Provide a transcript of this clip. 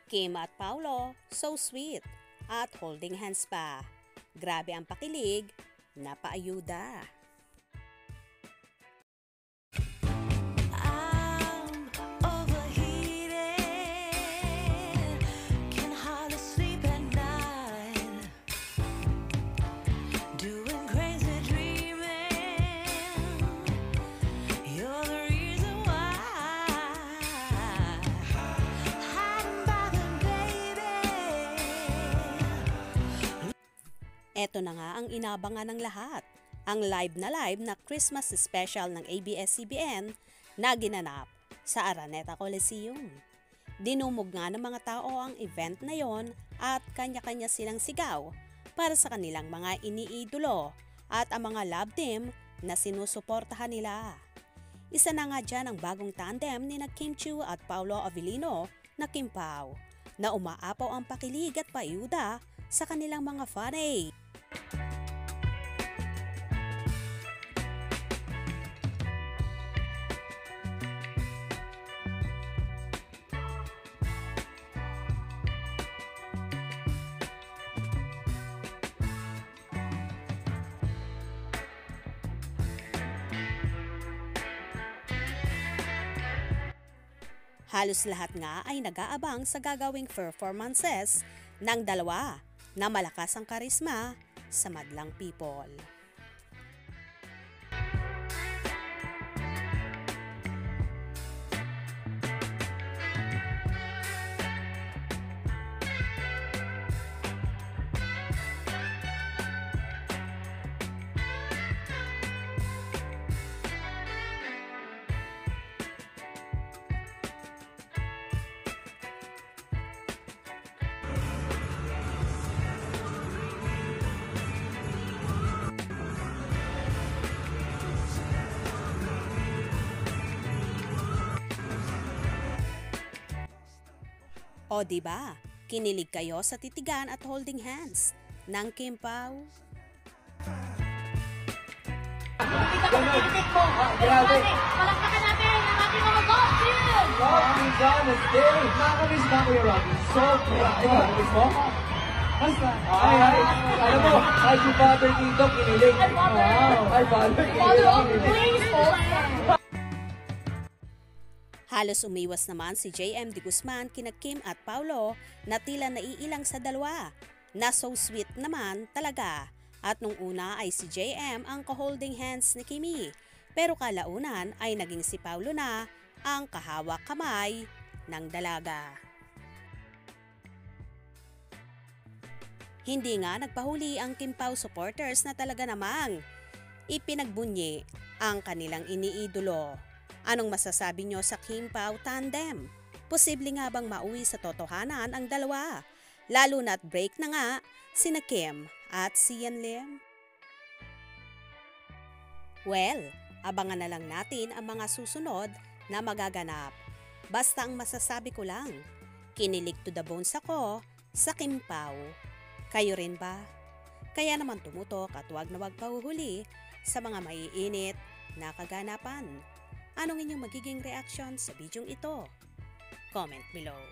Kim at Paulo, so sweet, at holding hands pa. Grabe ang pakilig, napaayuda. Eto na nga ang inabangan ng lahat, ang live na Christmas special ng ABS-CBN na ginanap sa Araneta Coliseum. Dinumog nga ng mga tao ang event na yon at kanya-kanya silang sigaw para sa kanilang mga iniidolo at ang mga love team na sinusuportahan nila. Isa na nga dyan ang bagong tandem ni Kim Chiu at Paulo Avellino na Kim Pao na umaapaw ang pakilig at paayuda sa kanilang mga fanay. Halos lahat nga ay nag-aabang sa gagawing performances ng dalawa na malakas ang karisma sa madlang people. O diba, kinilig kayo sa titigan at holding hands ng Kim Pao? Grabe! Palakpakan natin ang ating mga golf team! Robin Jonathan! Nakakamiss ba Kuya Robin? Sobra! Nakakamiss mo? Ay, alam mo, ay si Father dito kinilig. Ay, Father kinilig. Halos umiwas naman si JM De Guzman kina Kim at Paulo na tila naiilang sa dalawa, na so sweet naman talaga. At nung una ay si JM ang ka-holding hands ni Kimi, pero kalaunan ay naging si Paulo na ang kahawak kamay ng dalaga. Hindi nga nagpahuli ang Kim Pao supporters na talaga namang ipinagbunyi ang kanilang iniidolo. Anong masasabi nyo sa Kim Pao tandem? Posible nga bang mauwi sa totohanan ang dalawa? Lalo na't break na nga sina Kim at si Yan Lim. Well, abangan na lang natin ang mga susunod na magaganap. Basta ang masasabi ko lang, kinilig to the bones ako sa Kim Pao. Kayo rin ba? Kaya naman tumutok at wag na wag pahuhuli sa mga maiinit na kaganapan. Anong inyong magiging reaction sa bidyong ito? Comment below.